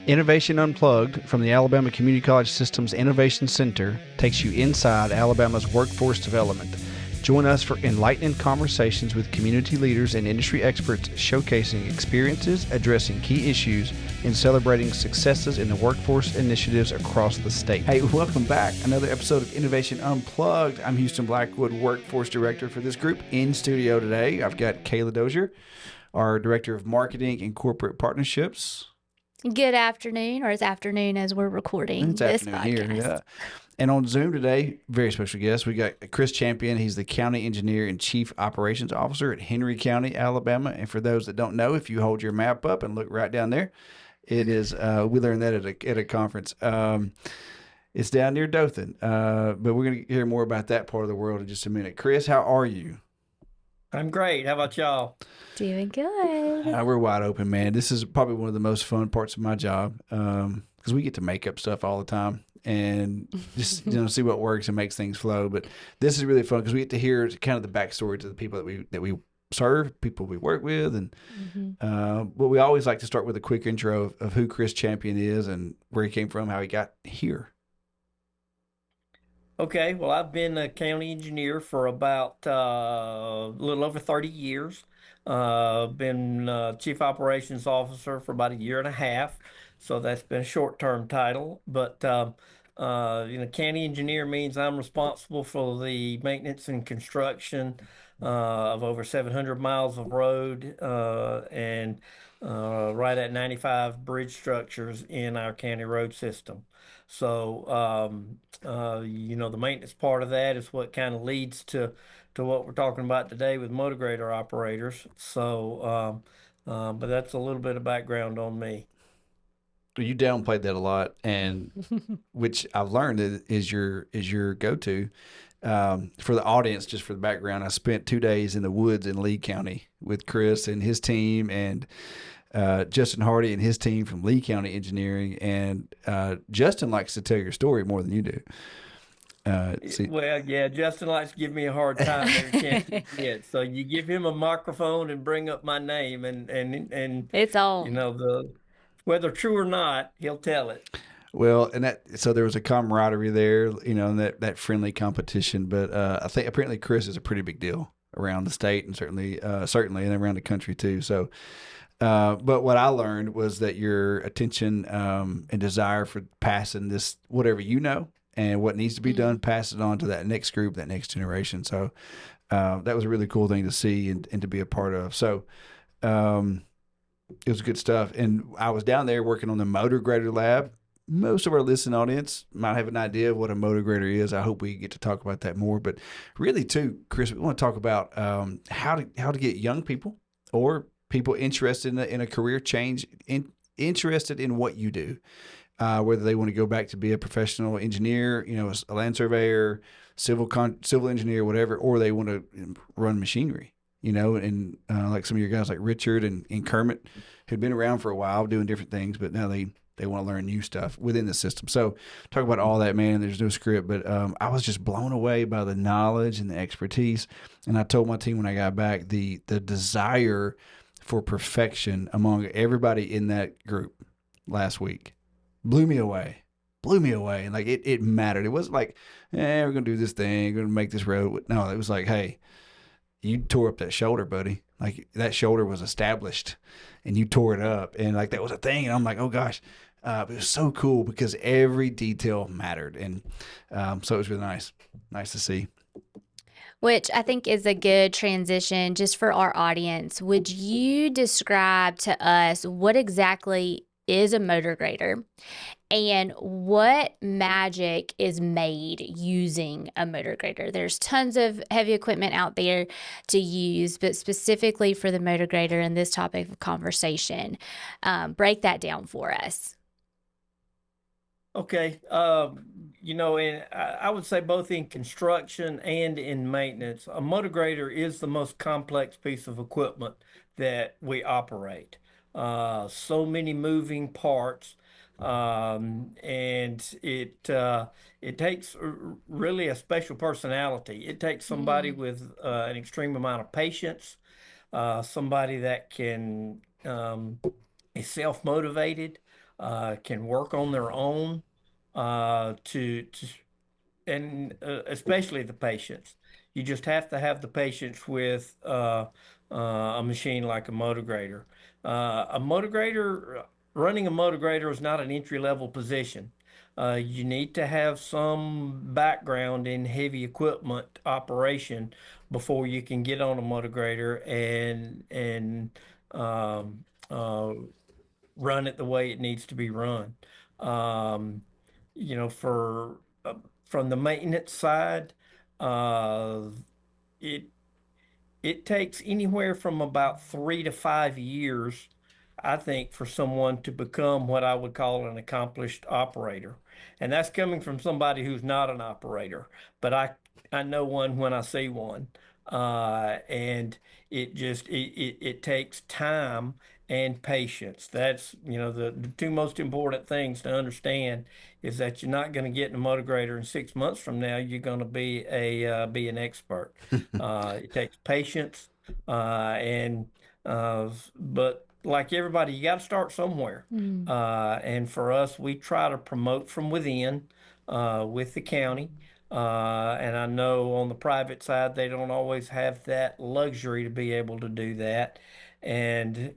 Innovation Unplugged from the Alabama Community College System's Innovation Center takes you inside Alabama's workforce development. Join us for enlightening conversations with community leaders and industry experts showcasing experiences, addressing key issues, and celebrating successes in the workforce initiatives across the state. Hey, welcome back. Another episode of Innovation Unplugged. I'm Houston Blackwood, Workforce Director for this group. In studio today, I've got Kailah Dozier, our Director of Marketing and Corporate Partnerships. Good afternoon, or it's afternoon as we're recording this podcast. Here, yeah. And on Zoom today, very special guest, we got Chris Champion. He's the County Engineer and Chief Operations Officer at Henry County, Alabama. And for those that don't know, if you hold your map up and look right down there, it is, we learned that at a conference. It's down near Dothan, but we're going to hear more about that part of the world in just a minute. Chris, how are you? I'm great. How about y'all? Doing good. We're wide open, man. This is probably one of the most fun parts of my job because we get to make up stuff all the time and just see what works and makes things flow. But this is really fun because we get to hear kind of the backstory to the people that we serve, people we work with, and but we always like to start with a quick intro of who Chris Champion is and where he came from, how he got here. Okay, well, I've been a county engineer for about a little over 30 years. Been chief operations officer for about a year and a half, so that's been a short-term title. But county engineer means I'm responsible for the maintenance and construction of over 700 miles of road and right at 95 bridge structures in our county road system. So, the maintenance part of that is what kind of leads to what we're talking about today with motor grader operators. So, but that's a little bit of background on me. You downplayed that a lot, and which I've learned is your go-to. For the audience, just for the background, I spent 2 days in the woods in Lee County with Chris and his team, and Justin Hardy and his team from Lee County Engineering, and Justin likes to tell your story more than you do. Well, yeah, Justin likes to give me a hard time every chance he gets. So you give him a microphone and bring up my name, and it's on. Whether true or not, he'll tell it. Well, so there was a camaraderie there, and that friendly competition. But I think apparently Chris is a pretty big deal around the state and certainly and around the country too. So. But what I learned was that your attention and desire for passing this, whatever you know, and what needs to be done, pass it on to that next group, that next generation. So that was a really cool thing to see and to be a part of. So it was good stuff. And I was down there working on the motor grader lab. Most of our listening audience might have an idea of what a motor grader is. I hope we get to talk about that more. But really, too, Chris, we want to talk about how to get young people or people interested in a career change, interested in what you do, whether they want to go back to be a professional engineer, a land surveyor, civil engineer, whatever, or they want to run machinery, and like some of your guys like Richard and Kermit had been around for a while doing different things, but now they want to learn new stuff within the system. So talk about all that, man. There's no script, but I was just blown away by the knowledge and the expertise. And I told my team when I got back, the desire for perfection among everybody in that group last week blew me away. And like it mattered. It wasn't like, we're going to do this thing, we're going to make this road. No, it was like, hey, you tore up that shoulder, buddy. Like that shoulder was established and you tore it up. And like that was a thing. And I'm like, oh gosh, it was so cool because every detail mattered. And so it was really nice to see. Which I think is a good transition just for our audience. Would you describe to us what exactly is a motor grader and what magic is made using a motor grader? There's tons of heavy equipment out there to use, but specifically for the motor grader and this topic of conversation, break that down for us. Okay. And I would say both in construction and in maintenance, a motor grader is the most complex piece of equipment that we operate. So many moving parts, and it takes really a special personality. It takes somebody with an extreme amount of patience, somebody that can is self-motivated, can work on their own to and especially the patience. You just have to have the patience with a machine like a motor grader. A motor grader, running a motor grader is not an entry level position. You need to have some background in heavy equipment operation before you can get on a motor grader and um, uh, run it the way it needs to be run. Um, you know, for from the maintenance side, uh, it it takes anywhere from about 3 to 5 years, I think, for someone to become what I would call an accomplished operator. And that's coming from somebody who's not an operator, but I know one when I see one. And it takes time and patience. That's, the two most important things to understand is that you're not going to get in a motor grader and 6 months from now you're going to be an expert. It takes patience, and but like everybody, you got to start somewhere. Mm. And for us, we try to promote from within with the county. And I know on the private side, they don't always have that luxury to be able to do that. And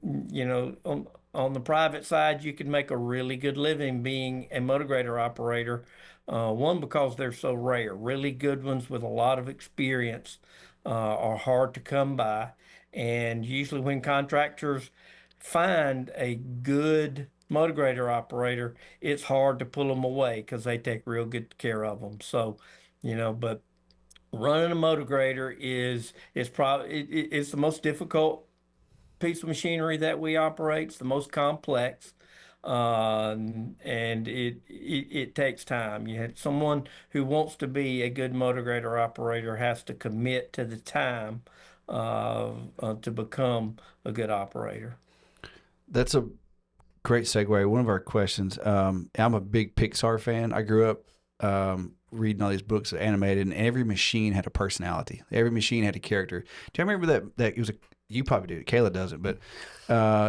on the private side, you can make a really good living being a motor grader operator. One, because they're so rare. Really good ones with a lot of experience are hard to come by. And usually, when contractors find a good motor grader operator, it's hard to pull them away because they take real good care of them. So, but running a motor grader is probably it's the most difficult piece of machinery that we operate. It's the most complex, and it takes time. You had someone who wants to be a good motor grader operator has to commit to the time to become a good operator. That's a great segue. One of our questions. I'm a big Pixar fan. I grew up reading all these books animated, and every machine had a personality. Every machine had a character. Do you remember that it was you probably do. Kayla doesn't, but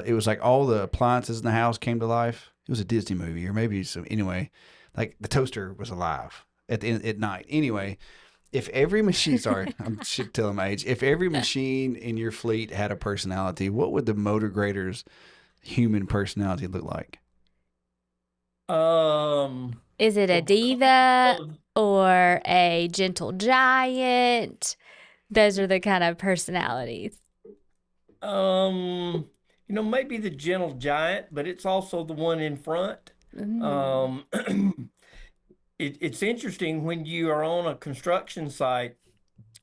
it was like all the appliances in the house came to life. It was a Disney movie, or maybe some. Anyway, like the toaster was alive at night. Anyway, if every machine, sorry, I'm shit telling my age. If every machine in your fleet had a personality, what would the motor grader's human personality look like? Um, Is it a well, because diva of or a gentle giant? Those are the kind of personalities. maybe the gentle giant, but it's also the one in front. Mm. Um, it's interesting when you are on a construction site,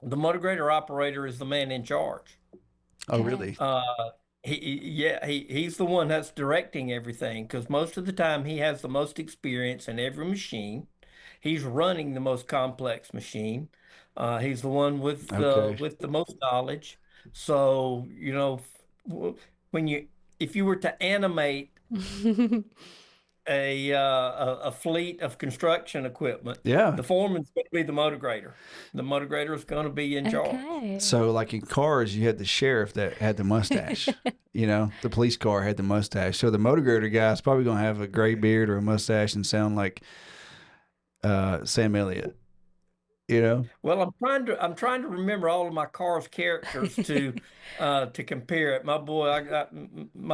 the motor grader operator is the man in charge. Oh, Okay. really? He's the one that's directing everything because most of the time he has the most experience in every machine. He's running the most complex machine. He's the one Okay. with the most knowledge. So, when you if you were to animate a fleet of construction equipment, Yeah. the foreman's going to be the motor grader. The motor grader is going to be in charge. Okay. So, like in cars, you had the sheriff that had the mustache. The police car had the mustache. So the motor grader guy is probably going to have a gray beard or a mustache and sound like Sam Elliott. You know? Well, I'm trying to remember all of my car's characters to compare it. My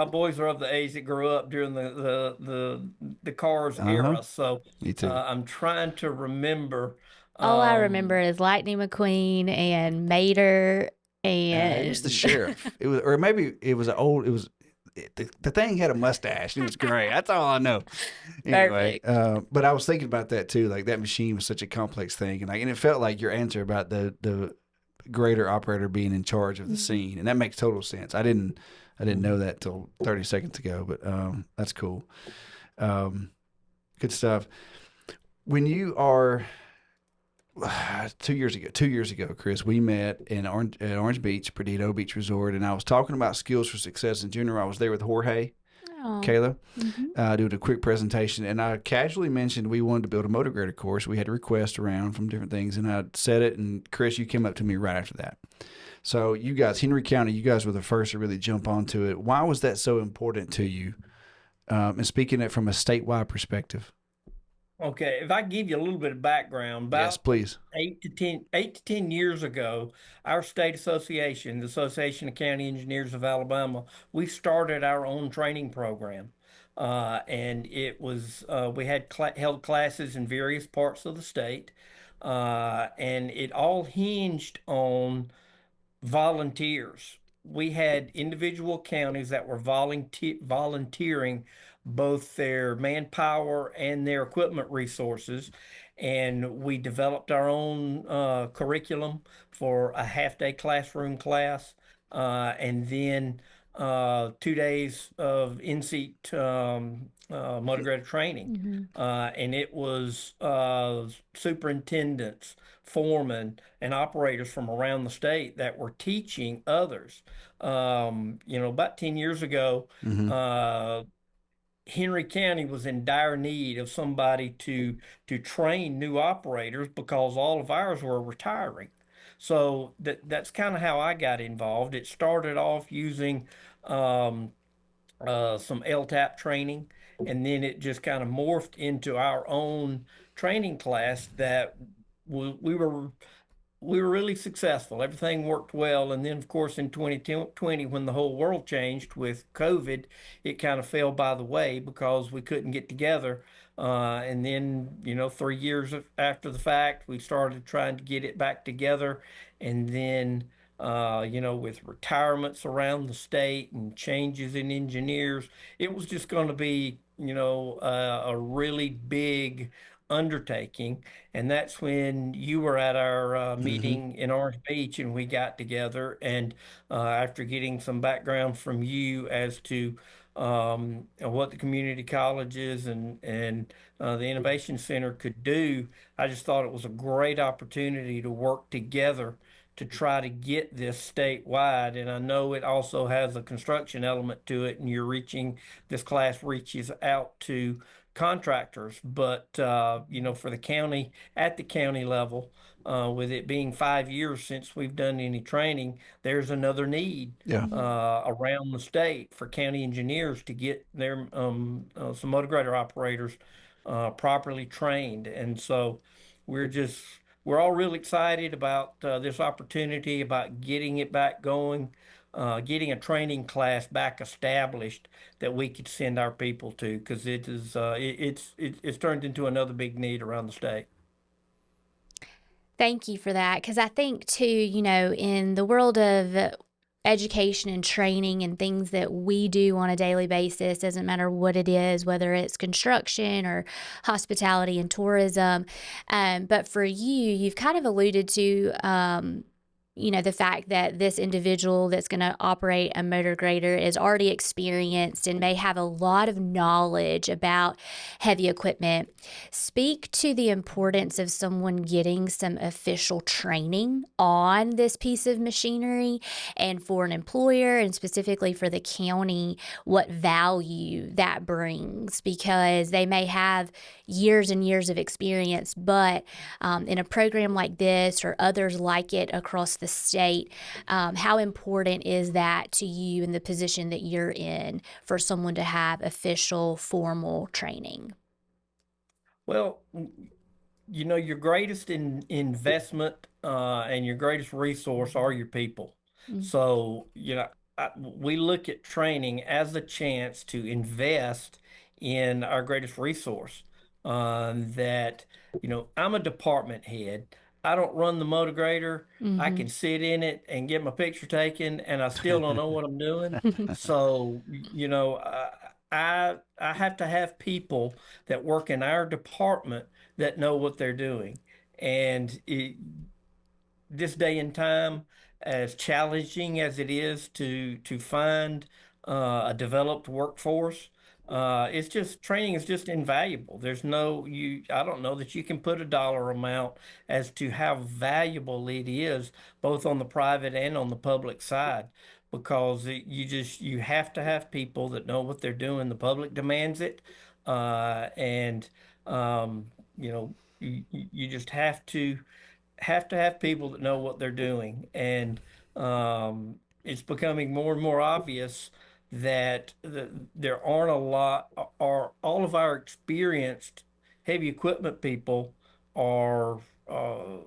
boys are of the age that grew up during the Cars Uh huh. era, so Me too. I'm trying to remember. All I remember Um, is Lightning McQueen and Mater It was the and sheriff. It was, or maybe it was an old. It was the thing had a mustache. It was gray. That's all I know. Anyway, perfect. but I was thinking about that too. Like that machine was such a complex thing, and it felt like your answer about the grader operator being in charge of the scene, and that makes total sense. I didn't know that till 30 seconds ago, but that's cool. Um, good stuff. When you are 2 years ago, Chris, we met at Orange Beach, Perdido Beach Resort, and I was talking about skills for success in general. I was there with Jorge, Oh. Kayla, Hmm. doing a quick presentation, and I casually mentioned we wanted to build a motor grader course. We had a request around from different things, and I said it, and Chris, you came up to me right after that. So you guys, Henry County, you guys were the first to really jump onto it. Why was that so important to you and speaking it from a statewide perspective. Okay, if I give you a little bit of background, Yes, about please. 8 to 10 years ago, our state association, the Association of County Engineers of Alabama, we started our own training program. And it was we had held classes in various parts of the state, and it all hinged on volunteers. We had individual counties that were volunteering both their manpower and their equipment resources. And we developed our own curriculum for a half-day classroom class, and then 2 days of in-seat motor grader training. Hmm. And it was superintendents, foremen, and operators from around the state that were teaching others. About 10 years ago, Mm-hmm. uh, Henry County was in dire need of somebody to train new operators because all of ours were retiring. So that's kind of how I got involved. It started off using um, some LTAP training, and then it just kind of morphed into our own training class that we were really successful. Everything worked well. And then, of course, in 2020, when the whole world changed with COVID, it kind of fell by the way because we couldn't get together. And then, 3 years after the fact, we started trying to get it back together. And then, with retirements around the state and changes in engineers, it was just going to be, a really big undertaking. And that's when you were at our Mm-hmm. meeting in Orange Beach, and we got together. And after getting some background from you as to what the community colleges and the Innovation Center could do, I just thought it was a great opportunity to work together to try to get this statewide. And I know it also has a construction element to it, and this class reaches out to contractors, but for the county, at the county level, with it being 5 years since we've done any training, there's another need Yeah. around the state for county engineers to get their some motor grader operators properly trained. And so we're just we're all really excited about this opportunity, about getting it back going, getting a training class back established that we could send our people to, because it's turned into another big need around the state. Thank you for that. Because I think, too, in the world of education and training and things that we do on a daily basis, doesn't matter what it is, whether it's construction or hospitality and tourism. But for you, you've kind of alluded to, the fact that this individual that's going to operate a motor grader is already experienced and may have a lot of knowledge about heavy equipment. Speak to the importance of someone getting some official training on this piece of machinery, and for an employer and specifically for the county, what value that brings, because they may have years and years of experience, but in a program like this or others like it across the state, how important is that to you in the position that you're in for someone to have official formal training? Well, your greatest investment and your greatest resource are your people. Mm. So, we look at training as a chance to invest in our greatest resource. That, I'm a department head. I don't run the motor grader. I Mm-hmm. can sit in it and get my picture taken, and I still don't know what I'm doing. So, I have to have people that work in our department that know what they're doing. And this day and time, as challenging as it is to find a developed workforce, it's just training is just invaluable. There's no you I don't know that you can put a dollar amount as to how valuable it is, both on the private and on the public side, because you have to have people that know what they're doing. The public demands it, and um, you just have to have people that know what they're doing. And it's becoming more and more obvious there aren't a lot, or all of our experienced heavy equipment people are uh,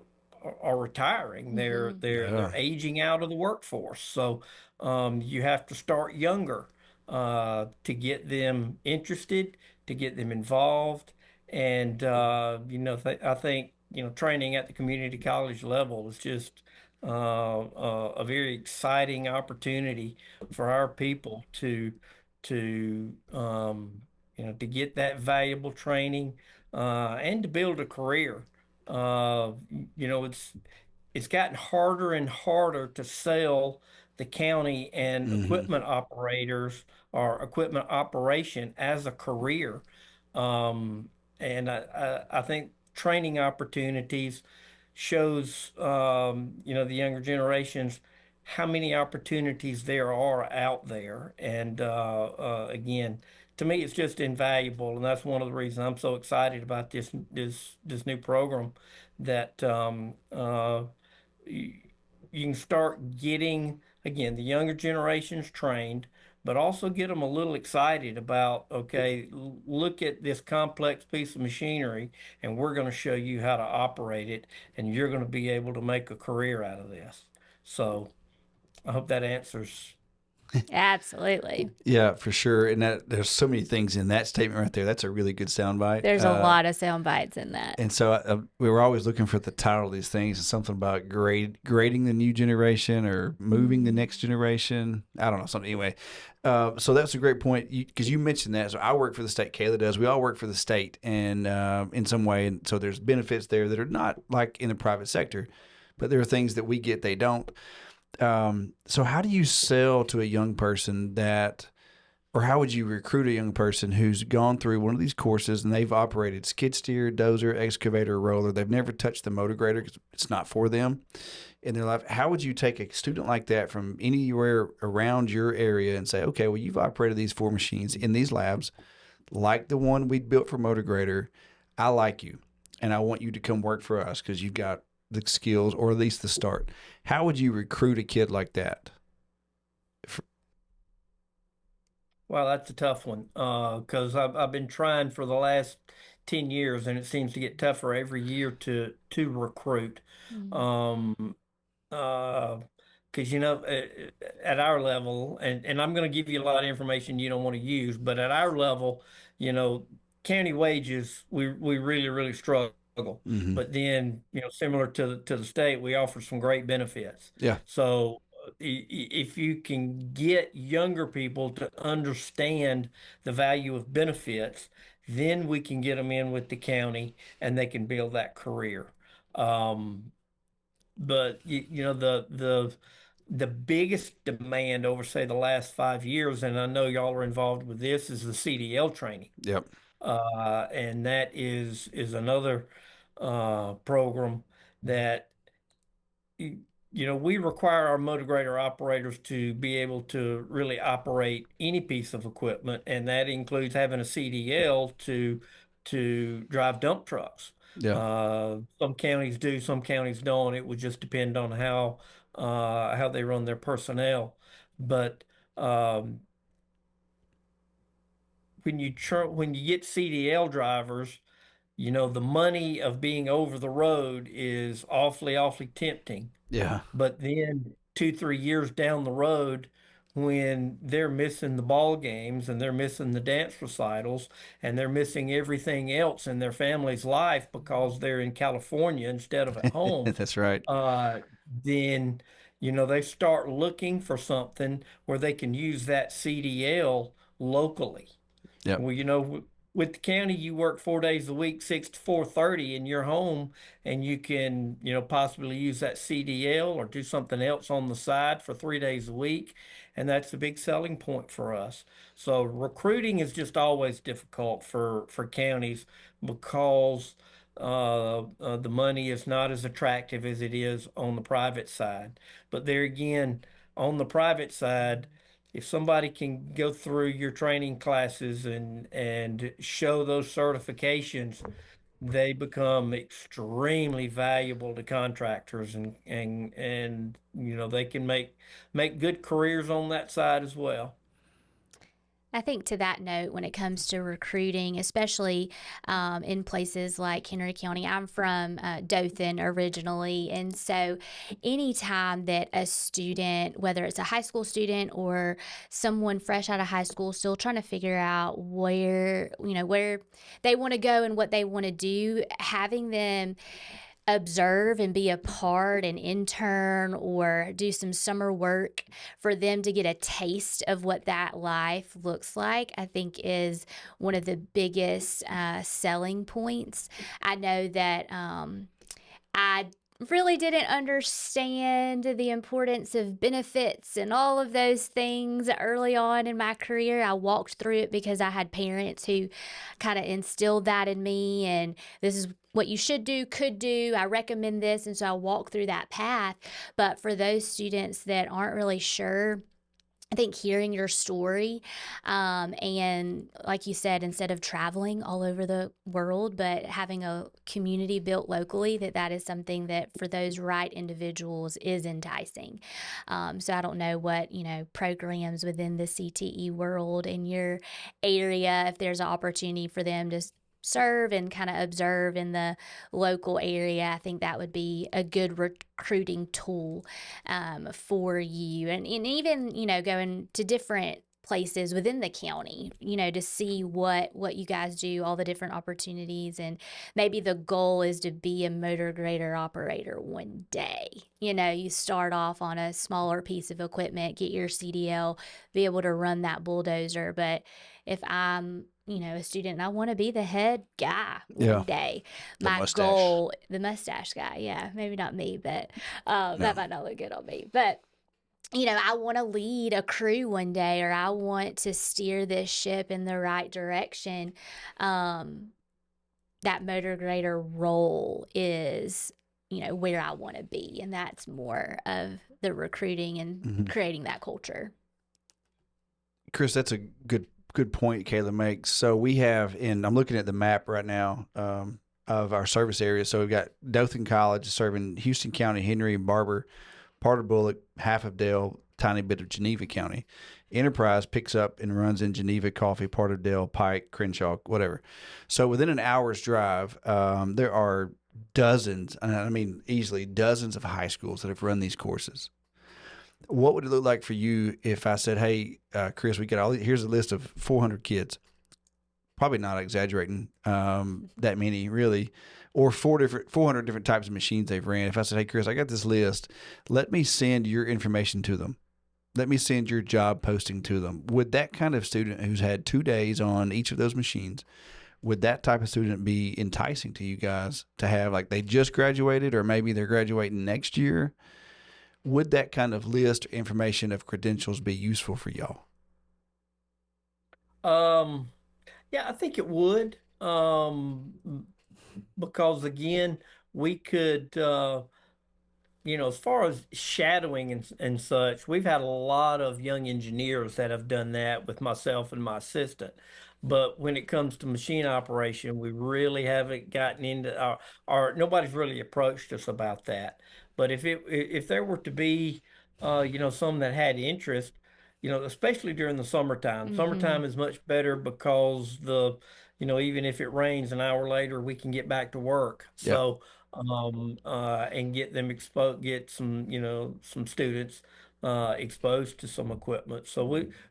are retiring. They're Hmm. they're Yeah. they're aging out of the workforce. So you have to start younger to get them interested, to get them involved, and I think training at the community college level is just a very exciting opportunity for our people to get that valuable training and to build a career. Uh, you know, it's gotten harder and harder to sell the county and Hmm. equipment operators or equipment operation as a career. Um, and I think training opportunities shows the younger generations how many opportunities there are out there. And again, to me, it's just invaluable, and that's one of the reasons I'm so excited about this new program that you, you can start getting again the younger generations trained, but also get them a little excited about, okay, look at this complex piece of machinery, and we're going to show you how to operate it, and you're going to be able to make a career out of this. So I hope that answers. Absolutely. Yeah, for sure. And that there's so many things in that statement right there. That's a really good soundbite. There's a lot of sound bites in that. And so we were always looking for the title of these things and something about grading the new generation or moving the next generation. I don't know, something anyway. So that's a great point because you mentioned that. So I work for the state. Kailah does. We all work for the state, and in some way, and so there's benefits there that are not like in the private sector, but there are things that we get they don't. So how do you sell to a young person that, or how would you recruit a young person who's gone through one of these courses and they've operated skid steer, dozer, excavator, roller? They've never touched the motor grader because it's not for them in their life. How would you take a student like that from anywhere around your area and say, okay, well, you've operated these four machines in these labs, like the one we built for motor grader. I like you, and I want you to come work for us because you've got the skills or at least the start. How would you recruit a kid like that? Well, that's a tough one because I've been trying for the last 10 years, and it seems to get tougher every year to recruit. Mhm. Um, uh, because at our level, and I'm going to give you a lot of information you don't want to use, but at our level, you know, county wages, we really struggle. Mm-hmm. But then, similar to the state, we offer some great benefits. Yeah. So if you can get younger people to understand the value of benefits, then we can get them in with the county and they can build that career. Um, but the biggest demand over, say, the last 5 years, and I know y'all are involved with this, is the CDL training. Yep. And that is another program that we require our motor grader operators to be able to really operate any piece of equipment, and that includes having a CDL to drive dump trucks. Yeah. Some counties do, some counties don't. It would just depend on how they run their personnel. But um, when you get CDL drivers, the money of being over the road is awfully tempting. Yeah. But then 2, 3 years down the road, when they're missing the ball games and they're missing the dance recitals and they're missing everything else in their family's life because they're in California instead of at home, That's right. uh, then they start looking for something where they can use that CDL locally. Yep. Well, with the county, you work 4 days a week, 6 to 4:30, in your home, and you can, possibly use that CDL or do something else on the side for 3 days a week, and that's a big selling point for us. So recruiting is just always difficult for counties because the money is not as attractive as it is on the private side. But there again, on the private side, if somebody can go through your training classes and show those certifications, they become extremely valuable to contractors, and they can make good careers on that side as well. I think to that note, when it comes to recruiting, especially in places like Henry County, I'm from Dothan originally. And so anytime that a student, whether it's a high school student or someone fresh out of high school, still trying to figure out where they want to go and what they want to do, having them observe and be a part and intern or do some summer work for them to get a taste of what that life looks like, I think is one of the biggest selling points. I know that I really didn't understand the importance of benefits and all of those things early on in my career. I walked through it because I had parents who kind of instilled that in me, and this is what you should do, could do. I recommend this. And so I walked through that path. But for those students that aren't really sure, I think hearing your story, and like you said, instead of traveling all over the world, but having a community built locally, that is something that for those right individuals is enticing. So I don't know what programs within the CTE world in your area, if there's an opportunity for them to serve and kind of observe in the local area. I think that would be a good recruiting tool for you, and even going to different places within the county, to see what you guys do, all the different opportunities. And maybe the goal is to be a motor grader operator one day. You start off on a smaller piece of equipment, get your CDL, be able to run that bulldozer. But if I'm a student and I want to be the head guy Yeah, one day, the my mustache. goal, the mustache guy, yeah, maybe not me, but No. that might not look good on me. But I want to lead a crew one day, or I want to steer this ship in the right direction. Um, that motor grader role is, where I want to be. And that's more of the recruiting and Mhm. creating that culture. Chris, that's a good point Kayla makes. So we have I'm looking at the map right now of our service area. So we've got Dothan College serving Houston County, Henry and Barber, part of Bullock, half of Dale, tiny bit of Geneva County. Enterprise picks up and runs in Geneva, Coffee, part of Dale, Pike, Crenshaw, whatever. So within an hour's drive, there are dozens, and I mean easily dozens of high schools that have run these courses. What would it look like for you if I said, "Hey, Chris, we got here's a list of 400 kids." Probably not exaggerating, that many really, or 400 different types of machines they've ran. If I said, "Hey, Chris, I got this list. Let me send your information to them. Let me send your job posting to them." Would that kind of student who's had 2 days on each of those machines, would that type of student be enticing to you guys to have? Like they just graduated, or maybe they're graduating next year? Would that kind of list or information of credentials be useful for y'all? Um, yeah, I think it would. Because again, we could, as far as shadowing and such, we've had a lot of young engineers that have done that with myself and my assistant. But when it comes to machine operation, we really haven't gotten into our nobody's really approached us about that. But if there were to be, some that had interest, especially during the summertime, Mm-hmm. summertime is much better because even if it rains an hour later, we can get back to work. Yeah. So and get them exposed, get some students exposed to some equipment. So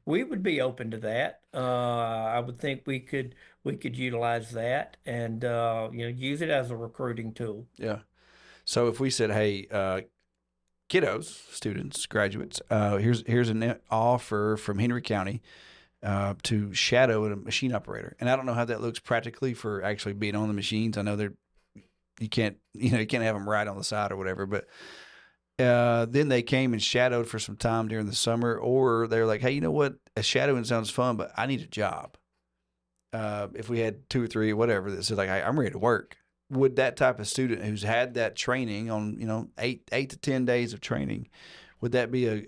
we would be open to that. I would think we could utilize that and use it as a recruiting tool. Yeah. So if we said, "Hey, kiddos, students, graduates, here's an offer from Henry County to shadow a machine operator," and I don't know how that looks practically for actually being on the machines. I know you can't have them right on the side or whatever, but then they came and shadowed for some time during the summer, or they're like, "Hey, you know what? A shadowing sounds fun, but I need a job." If we had two or three, whatever, that said like, "Hey, I'm ready to work." Would that type of student who's had that training on, 8 to 10 days of training, would that be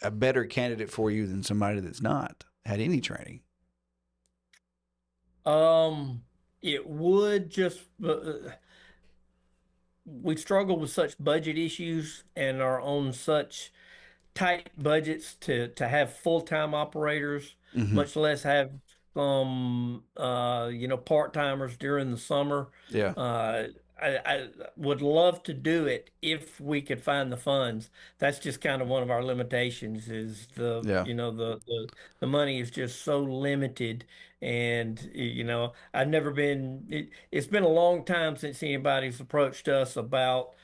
a better candidate for you than somebody that's not had any training? Um, it would just we struggle with such budget issues and are on such tight budgets to have full-time operators, Hmm. much less have some part-timers during the summer. Yeah. Uh, I would love to do it if we could find the funds. That's just kind of one of our limitations is Yeah. the money is just so limited. And I've never it's been a long time since anybody's approached us about,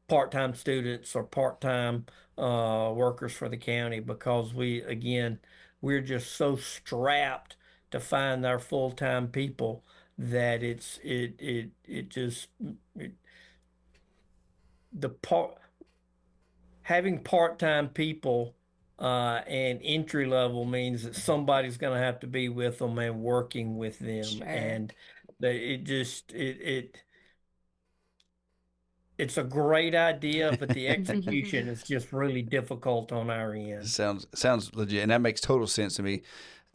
part-time students or part-time workers for the county because we're just so strapped to find our full-time people that it just it, the part having part-time people and entry level means that somebody's going to have to be with them and working with them, Sure. and it just it's a great idea, but the execution is just really difficult on our end. Sounds legit, and that makes total sense to me.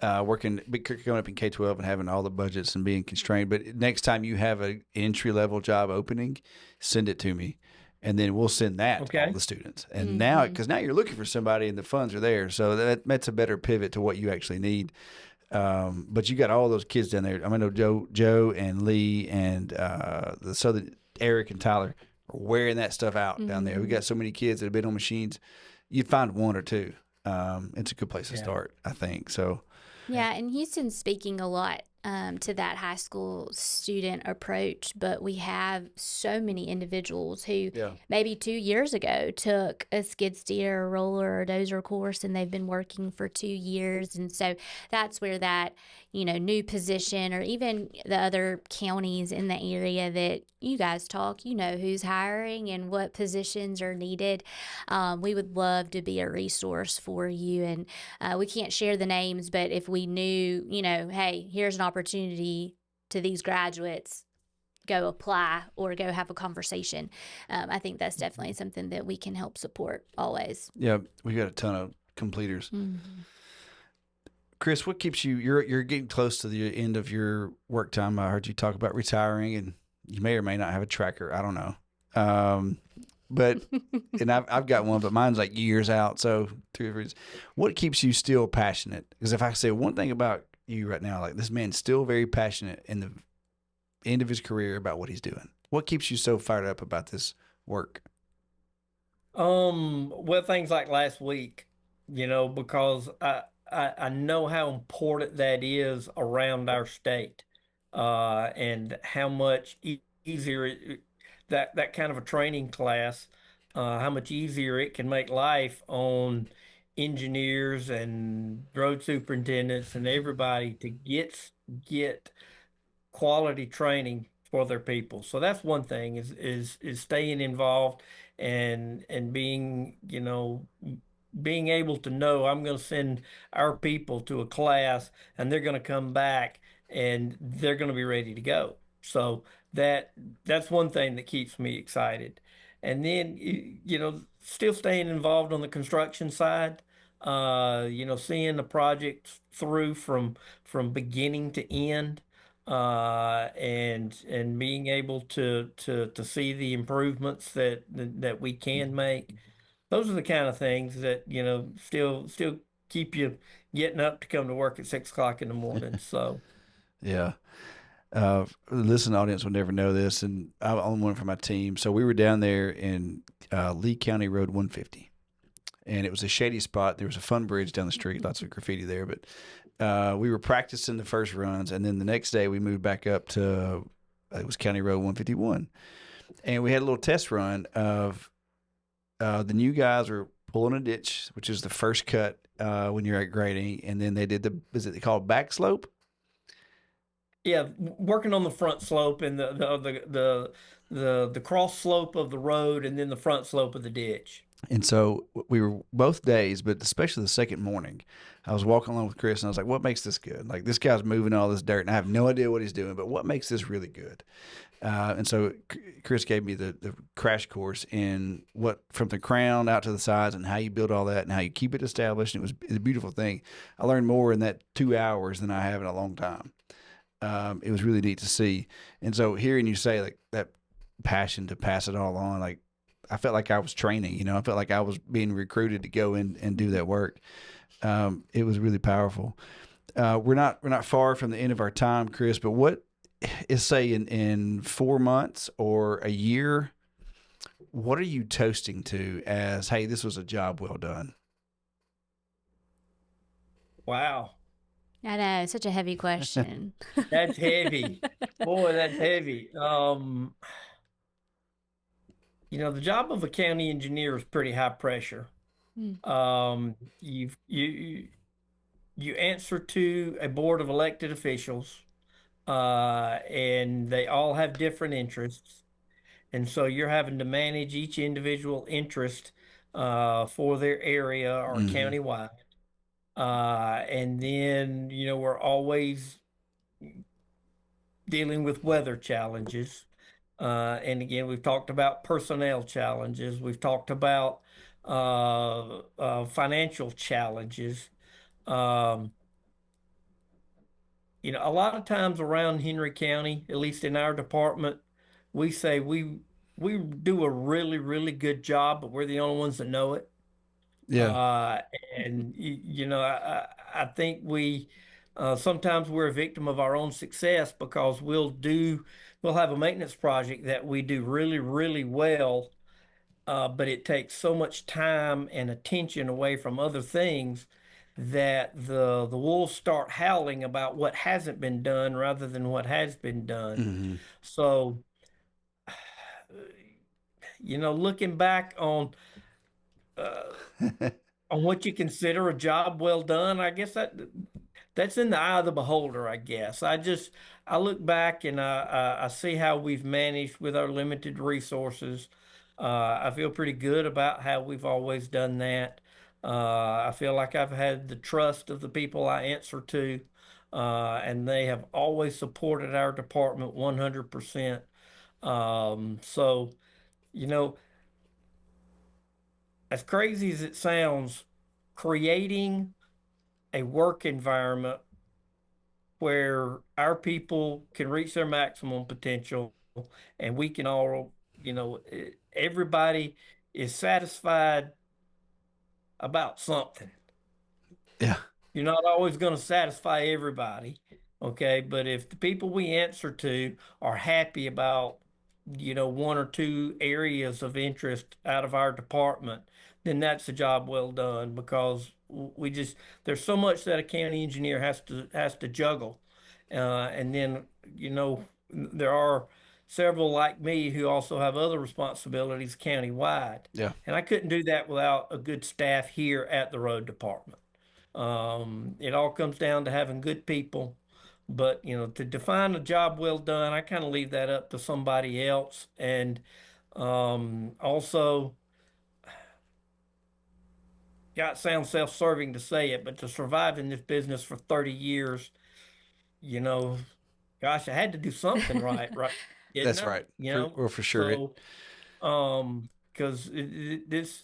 Going up in K-12 and having all the budgets and being constrained. But next time you have an entry level job opening, send it to me, and then we'll send that to all Okay. the students. And now, because now you're looking for somebody and the funds are there, so that's a better pivot to what you actually need. But you got all those kids down there. I mean, I know Joe and Lee and the Southern Eric and Tyler are wearing that stuff out down there. We got so many kids that have been on machines. You'd find one or two. It's a good place to Yeah. start, I think. So. Yeah, and Houston's speaking a lot to that high school student approach, but we have so many individuals who Yeah. maybe 2 years ago took a skid steer, roller, or dozer course, and they've been working for 2 years. And so that's where that, new position, or even the other counties in the area that you guys talk, who's hiring and what positions are needed. We would love to be a resource for you. And we can't share the names, but if we knew, hey, here's an opportunity to these graduates, go apply or go have a conversation. I think that's definitely something that we can help support always. Yeah, we got a ton of completers. Chris, what keeps you? You're getting close to the end of your work time. I heard you talk about retiring, and you may or may not have a tracker. I don't know. But and I've got one, but mine's like years out. So what keeps you still passionate? Because if I say one thing about you right now, like this man's still very passionate in the end of his career about what he's doing. What keeps you so fired up about this work? Well, things like last week, because I know how important that is around our state, and how much easier that kind of a training class, how much easier it can make life on engineers and road superintendents and everybody to get quality training for their people. So that's one thing is staying involved and being able to know I'm going to send our people to a class and they're going to come back and they're going to be ready to go. So that's one thing that keeps me excited. And then still staying involved on the construction side, seeing the project through from beginning to end, and being able to see the improvements that we can make. Those are the kind of things that still keep you getting up to come to work at 6 o'clock in the morning. So Yeah. The listening audience will never know this, and I'm the only one from my team. So we were down there in Lee County Road 150, and it was a shady spot. There was a fun bridge down the street, lots of graffiti there. But we were practicing the first runs, and then the next day we moved back up to it was County Road 151, and we had a little test run of the new guys were pulling a ditch, which is the first cut when you're at grading, and then they did is it called back slope? yeah, working on the front slope and the cross slope of the road and then the front slope of the ditch. And so we were both days, but especially the second morning, I was walking along with Chris and I was like, what makes this good? Like this guy's moving all this dirt and I have no idea what he's doing, but what makes this really good? And so Chris gave me the crash course in what from the crown out to the sides and how you build all that and how you keep it established. And it's a beautiful thing. I learned more in that 2 hours than I have in a long time. It was really neat to see. And so hearing you say like that passion to pass it all on, like I felt like I was training. You know, I felt like I was being recruited to go in and do that work. It was really powerful. We're not far from the end of our time, Chris. But what is, say, in 4 months or a year? What are you toasting to as, hey, this was a job well done? Wow, I know, such a heavy question. that's heavy. Boy, that's heavy. The job of a county engineer is pretty high pressure. Mm. You answer to a board of elected officials, and they all have different interests, and so you're having to manage each individual interest for their area or Hmm. countywide. And then, we're always dealing with weather challenges. And again, we've talked about personnel challenges. We've talked about financial challenges. Um, a lot of times around Henry County, at least in our department, we say we do a really, really good job, but we're the only ones that know it. Yeah. Uh, and I think we sometimes we're a victim of our own success because we'll have a maintenance project that we do really, really well, but it takes so much time and attention away from other things that the wolves start howling about what hasn't been done rather than what has been done. Hmm. So, looking back uh, on what you consider a job well done, I guess that's in the eye of the beholder, I guess. I look back and I see how we've managed with our limited resources. I feel pretty good about how we've always done that. I feel like I've had the trust of the people I answer to, and they have always supported our department 100%. So, you know, as crazy as it sounds, creating a work environment where our people can reach their maximum potential and we can all, everybody is satisfied about something. Yeah. You're not always going to satisfy everybody, okay? But if the people we answer to are happy about, one or two areas of interest out of our department, then that's a job well done because there's so much that a county engineer has to juggle. And then, there are several like me who also have other responsibilities countywide. Yeah. And I couldn't do that without a good staff here at the road department. It all comes down to having good people. But, to define a job well done, I kind of leave that up to somebody else. And also, yeah, it sounds self-serving to say it, but to survive in this business for 30 years, you know, gosh, I had to do something right, didn't That's I? right. For sure. So, because this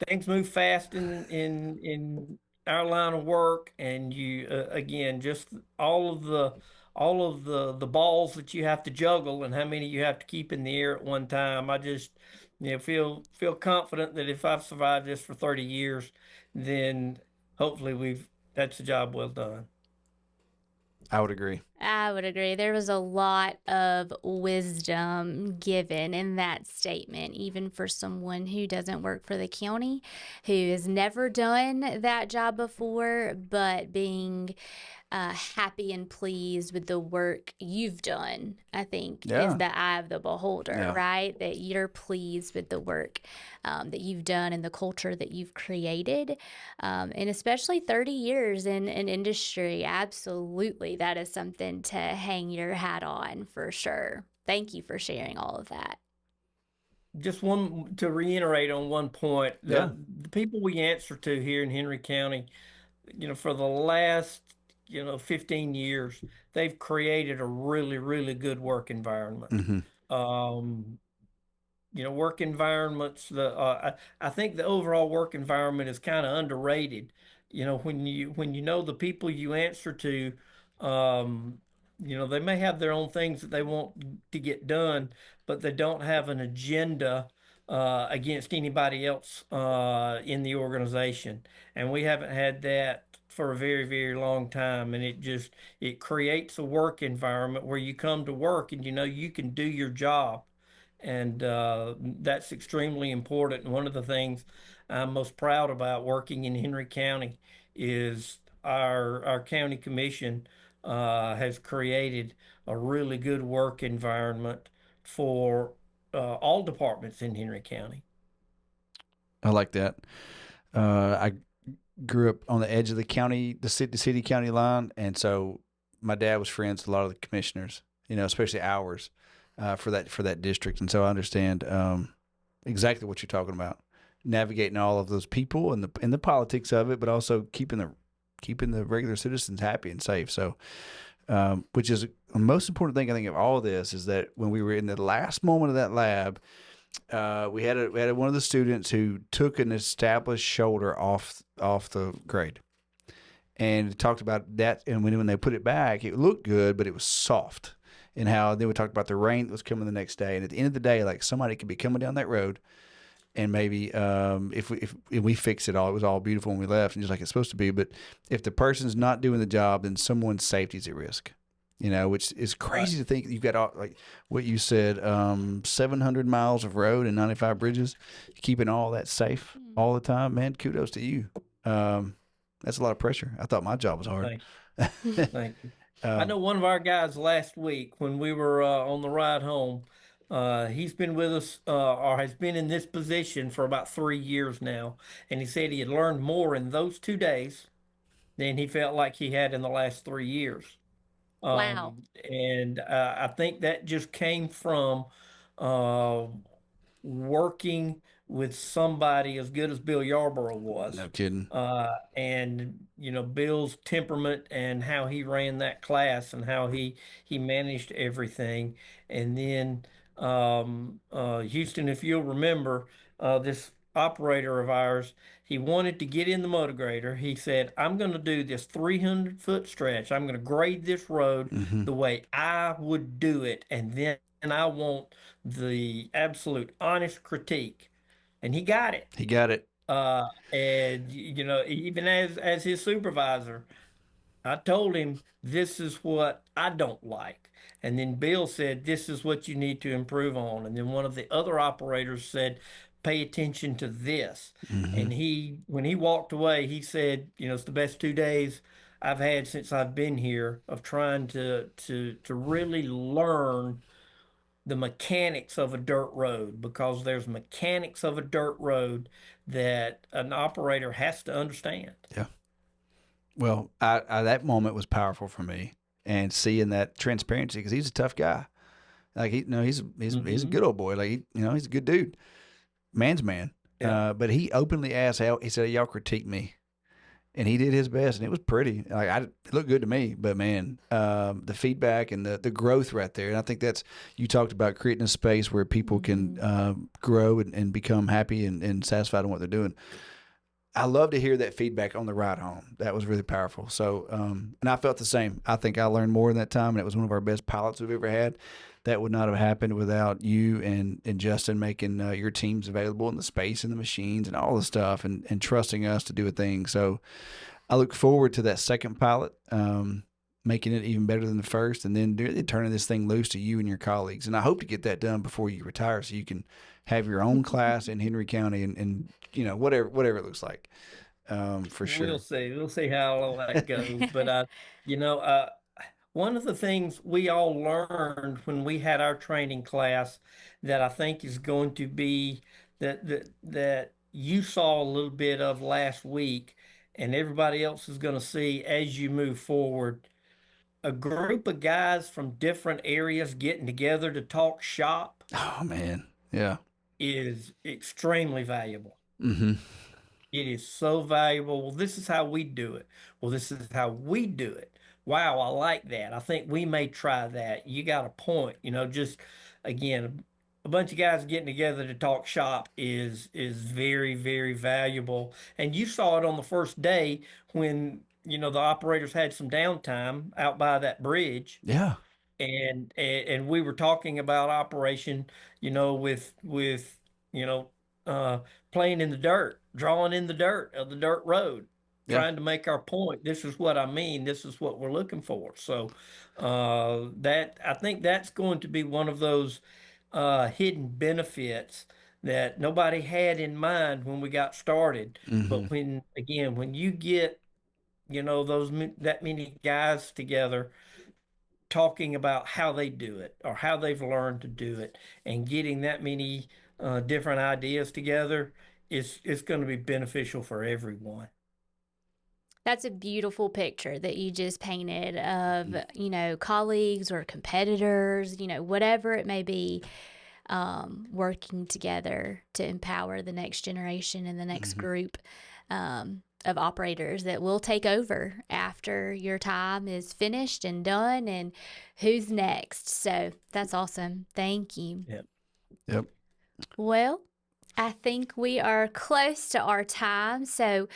things move fast in our line of work, and you again just all of the balls that you have to juggle and how many you have to keep in the air at one time. I just feel confident that if I've survived this for 30 years, then hopefully we've that's a job well done. I would agree. I would agree. There was a lot of wisdom given in that statement, even for someone who doesn't work for the county, who has never done that job before, but being happy and pleased with the work you've done, I think, is Yeah. the eye of the beholder, Yeah. right? That you're pleased with the work that you've done and the culture that you've created. And especially 30 years in an industry, absolutely, that is something to hang your hat on for sure. Thank you for sharing all of that. Just one to reiterate on one point, Yeah. the people we answer to here in Henry County, for the last, 15 years, they've created a really, really good work environment. Hmm. Um, work environments, I think the overall work environment is kind of underrated. When you know the people you answer to, um, they may have their own things that they want to get done, but they don't have an agenda against anybody else in the organization. And we haven't had that for a very, very long time. And it creates a work environment where you come to work and you know you can do your job. And that's extremely important. And one of the things I'm most proud about working in Henry County is our county commission has created a really good work environment for all departments in Henry County. I like that. I grew up on the edge of the county, the city county line, and so my dad was friends with a lot of the commissioners, especially ours, for that district, and so I understand exactly what you're talking about, navigating all of those people and the politics of it, but also keeping the regular citizens happy and safe. So, which is the most important thing I think of all of this is that when we were in the last moment of that lab, we had one of the students who took an established shoulder off the grade and talked about that. And when they put it back, it looked good, but it was soft. And how then we talked about the rain that was coming the next day. And at the end of the day, like somebody could be coming down that road, and maybe if we fixed it all, it was all beautiful when we left and just like it's supposed to be. But if the person's not doing the job, then someone's safety is at risk. Which is Right. crazy to think you've got all, like what you said, 700 miles of road and 95 bridges, keeping all that safe Mm. all the time. Man, kudos to you. That's a lot of pressure. I thought my job was hard. Thank you. Thank you. I um, know one of our guys last week when we were on the ride home, he's been with us or has been in this position for about 3 years now. And he said he had learned more in those 2 days than he felt like he had in the last 3 years. Wow. And I think that just came from uh, working with somebody as good as Bill Yarborough was. no kidding. And Bill's temperament and how he ran that class and how he managed everything. And then Houston, if you'll remember, this operator of ours, he wanted to get in the motor grader. He said, I'm going to do this 300-foot stretch. I'm going to grade this road Hmm. the way I would do it. And then I want the absolute honest critique. And he got it. He got it. And even as his supervisor, I told him this is what I don't like. And then Bill said this is what you need to improve on. And then one of the other operators said pay attention to this. Hmm. And when he walked away, he said, it's the best 2 days I've had since I've been here of trying to really learn the mechanics of a dirt road because there's mechanics of a dirt road that an operator has to understand. Yeah. Well, that moment was powerful for me, and seeing that transparency because he's a tough guy. Like he's a Hmm. good old boy. Like he's a good dude, man's man. Yeah. But he openly asked how he said, "Y'all critique me," and he did his best, and it was pretty. Like it looked good to me. But man, the feedback and the growth right there, and I think that's you talked about creating a space where people can Mhm. grow and become happy and satisfied in what they're doing. I love to hear that feedback on the ride home. That was really powerful. So, and I felt the same. I think I learned more in that time, and it was one of our best pilots we've ever had. That would not have happened without you and Justin making your teams available and the space and the machines and all the stuff and trusting us to do a thing. So, I look forward to that second pilot, making it even better than the first, and then turning this thing loose to you and your colleagues. And I hope to get that done before you retire, so you can have your own class in Henry County and whatever it looks like, for We'll sure. see. We'll see how all that goes. But you know, one of the things we all learned when we had our training class that I think is going to be that you saw a little bit of last week, and everybody else is going to see as you move forward. A group of guys from different areas getting together to talk shop Oh man, yeah. is extremely valuable. Hmm. It is so valuable. Well, this is how we do it. Well, this is how we do it. Wow, I like that. I think we may try that. You got a point. Just again, a bunch of guys getting together to talk shop is very, very valuable. And you saw it on the first day when the operators had some downtime out by that bridge, Yeah. and we were talking about operation, with you know uh, playing in the dirt, drawing in the dirt of the dirt road, Yeah. trying to make our point. This is what I mean. This is what we're looking for. So that I think that's going to be one of those hidden benefits that nobody had in mind when we got started. Hmm. But when you get those that many guys together talking about how they do it or how they've learned to do it and getting that many different ideas together, it's going to be beneficial for everyone. That's a beautiful picture that you just painted of, colleagues or competitors, whatever it may be, working together to empower the next generation and the next Hmm. group of operators that will take over after your time is finished and done, and who's next. So that's awesome. Thank you. Yeah. Yep. Well, I think we are close to our time. So,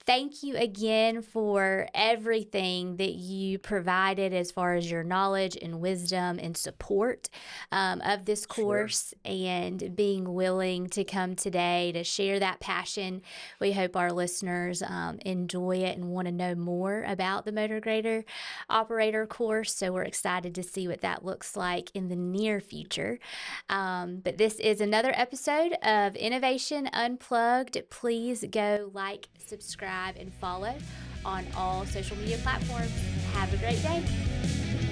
thank you again for everything that you provided as far as your knowledge and wisdom and support of this Sure. course, and being willing to come today to share that passion. We hope our listeners enjoy it and want to know more about the Motor Grader Operator course. So, we're excited to see what that looks like in the near future. But this is another episode of Innovation Unplugged. Please go like, subscribe, and follow on all social media platforms. Have a great day.